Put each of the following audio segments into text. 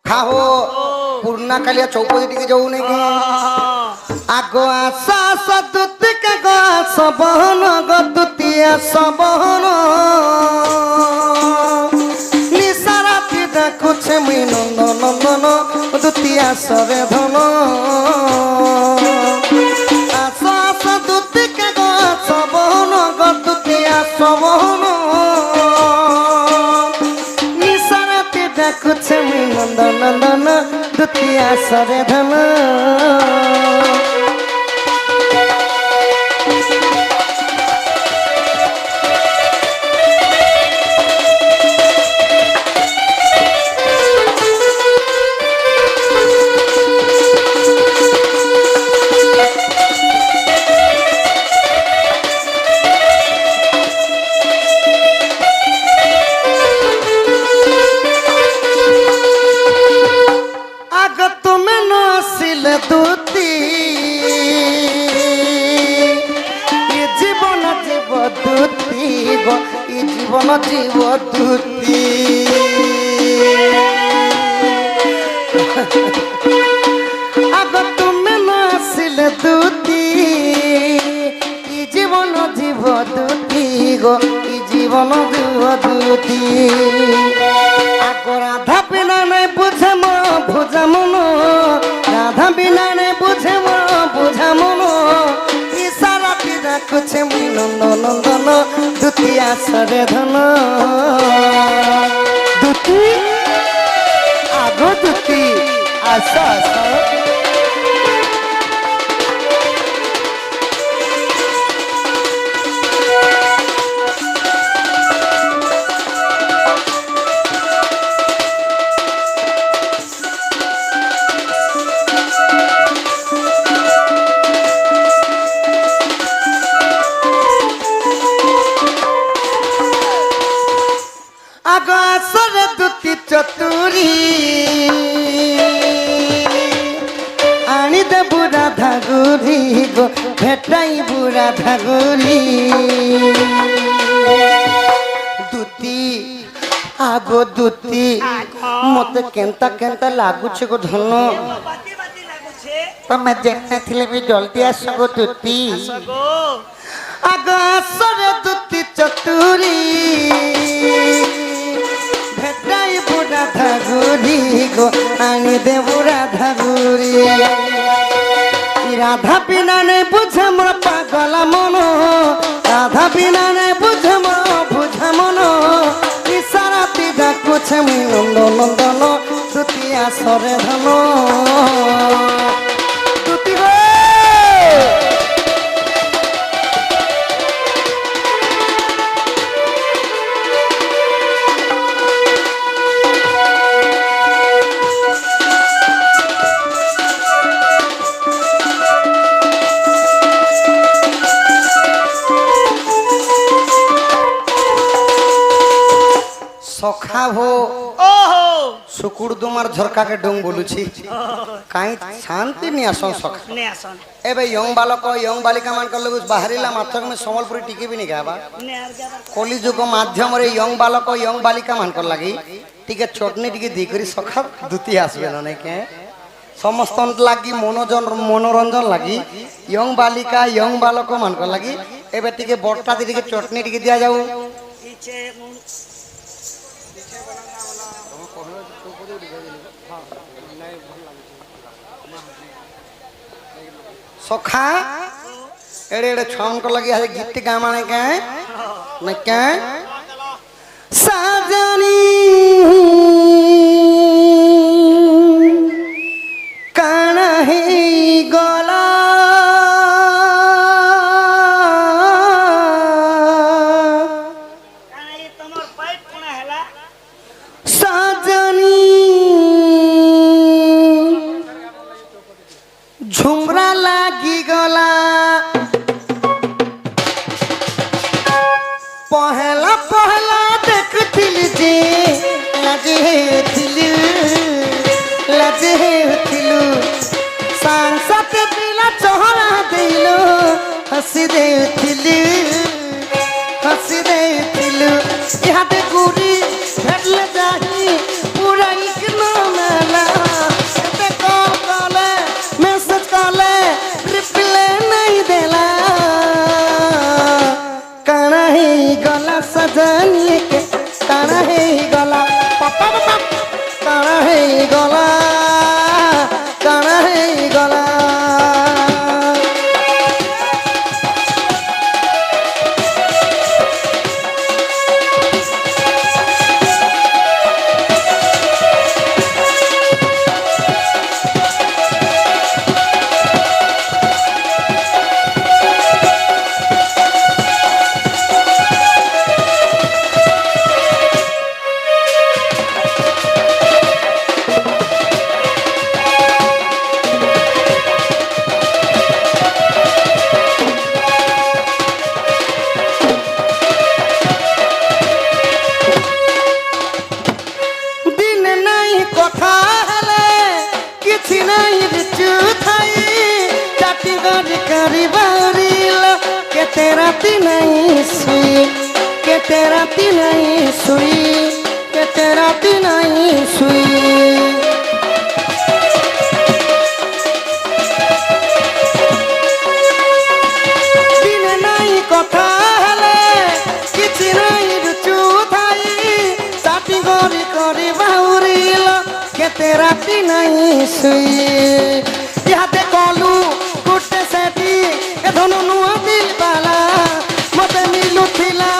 ସଖା ହୋ ପୁରୁଣା କାଳିଆ ଚୌପଦୀ ଟିକେ ଯାଉନି କି ଆଗ ଆସ ଆସ ଦୁତିକା ଗ ଆସ ବହନ ଗ ଦୁତି ଆସ ବହନ ନିଶା ରାତି ଦେଖୁଛେ ମୁଇଁ ନନ୍ଦ ନନ୍ଦନ ଦୁତି ଆସ ରେ ଧନ ଆସ ଆସ ଦୁତିକା ଗ ଆସ ବହନ ଗ ଦୁତି ଆସ ବହନ ନିଶା ରାତି ଦେଖୁଛେ ମୁଇଁ ନନ୍ଦ ନନ୍ଦନ ଦୁତି ଆସ ରେ ଧନ জীবন জীব দুতি আগ তুমি নাসিলে দুতি ই জীবন জীব দুতি গো ই জীবন জীব দুতি আগ রাধা বিনা নাই বুঝে মন বুঝা মন রাধা বিনা নাই বুঝে মন বুঝা মন ইশারাটি রাখছে মুই নন্দ নন্দন দুতি আসরে ধন দুতি আগ দুতি আস আস চতুরি আনি দেবু রাধা গুরি গো ভেটাইবু রাধা গুরি দুতি আগো দুতি মতে কেন্তা কেন্তা লাগুছে গো ধন তুমি জেনে থিলে বি জলদি আস গো দুতি আগ আসরে দুতি চতুরি রাধা গুরি গো আনি দেবু রাধা গুরি রাধা বিনা নেই বুঝে মোর পাগলা মন রাধা বিনা নেই বুঝে মোর বুঝা মন ইশারাতি ডাকুছে মুই নন্দ নন্দন দুতি আসরে ধন দুতি গো सखा हो सुकुड़ दुमार झरका के डोंग बोलुछि काई शांति नि आसन सखा ने आसन एबे यंग बालक यंग बालिका मान कर लगुस बाहरिला मात्रक में समलपुरी टिके भी नि गाबा ने आर गाबा कली जुग माध्यम रे यंग बालक यंग बालिका मान कर लागी टिके चटनी टिके दी करी सखा दुती आसबे न के समस्त लागी मनोरंजन लागी यंग बालिका यंग बालक मान कर लागी एबे टिके बट्टा टिके चटनी टिके दिया जाऊ पीछे सखा एड़े एड़े छान को लगी है गीत गा माने के मैं क्या साजनी काना है गला काई तमर पाइप कोना हैला साजनी झुमरा लागी गला पहला पहला देखथिली जे लाजे थिलु सांसत दिला चोहरा दिलो हसी देथिलु इहाते गुरी भेटले जाही पूरा इकनो मेला सजनी के काना है गला पापा पापा काना है गला काना है गला तेरा ती नहीं सुई के तेरा ती नहीं सुई के तेरा ती नहीं सुई दिन नहीं कथा हेले किछि नहीं रुचु थाई साटी गरी करी बाहुरिल के तेरा ती नहीं सुई इहाते कलु गुटे सेठी ए धनु नुआ दिल बाला मते मिलु थिला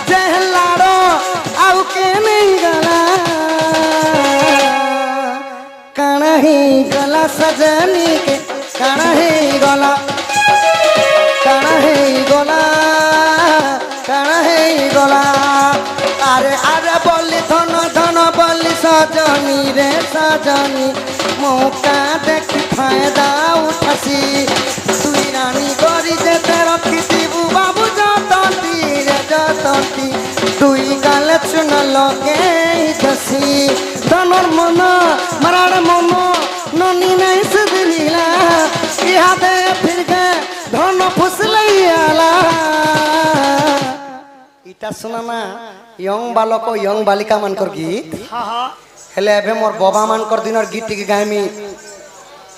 जेहलारो आउ के नहीं गला काना ही गला सजनी के काना ही गला काना ही गला काना ही गला अरे अरे बोली धन धन बोली सजनी रे सजनी मौका देख फायदा उठासी तुई रानी करी जेते रखिथिबु बाबू जतंती रे जतंती तुई गाले चुन लगे दसी धनर मन मरार मन ननी नहीं सुधरीला इहादे फिर के धन फुसलैयाला इटा सुना ना यंग बालक यंग बालिका मानकर गीत हाँ हाँ हेले एबे मोर बाबा मानकर दिनर गीत के गायमी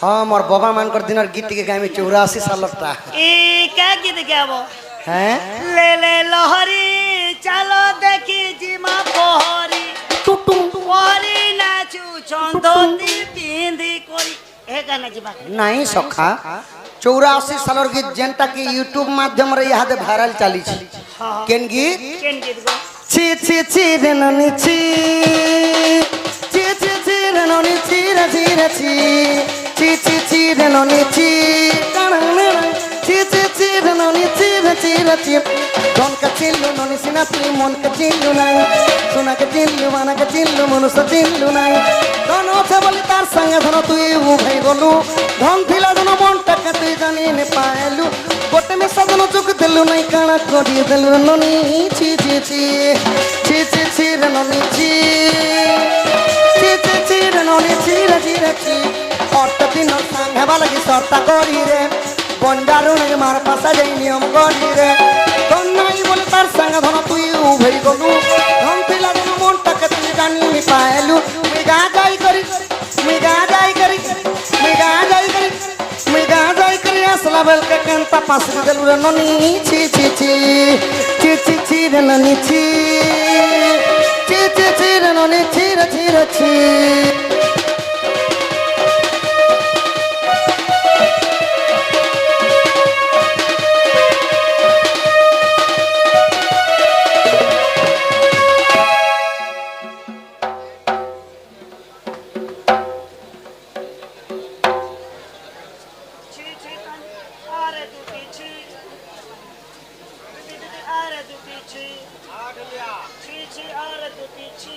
हाँ मोर बाबा मानकर दिनर गीत के गायमी 84 सालटा ए क्या गीत गाबो हैं ले ले लहरी चलो देखी जिमा पोहरी टुटुम पोहरी नाचू चंदनी पिंदी कोरी ए गाना जिबा नहीं सखा 84 सालर गीत जेनटा की यूट्यूब माध्यम रे यहाँ भाइरल चली छी हाँ केन गीत केन गीत गो छी छी छी रे ननी छी छी छी छी रे ननी छी रे छी रे छी छी छी छी रे ननी छी छी छी छी रे ननी छी रे छी रे छी धन के चिल्लू ननी सिना तुई मन के चिल्लू नहीं सुना के चिल्लू माना के चिल्लू मनुष्य चिल्लू नहीं धन আছে বলি তার সঙ্গে ধন তুই উভয় গলু ধন থিলা ধন মনটা কে তুই জানি নে পাইলু গোটে মে সদন চুক দেলু নাই কানা করি দেলু ননি ছি ছি ছি ছি ছি ছি রে ননি ছি ছি ছি ছি রে ননি ছি রে ছি রে ছি অর্থ দিন সাং হেবা লাগি সর্তা করি রে বন্ডারু নে মার পাশা যাই নিয়ম করি রে ধন নাই বলে তার সঙ্গে ধন তুই উভয় গলু ধন থিলা ধন মনটা কে তুই জানি নে পাইলু মিগা যাই করি মিগা যাই করি মিগা যাই করি মিগা যাই করি আসলা বেল के कंता पास देलु रे ननी छी छी छी छी छी छी रे ननी छी छी छी छी रे ननी छी रे छी रे छी छी छी अरे तू पीछे अरे तू पीछे छी छी अरे तू पीछे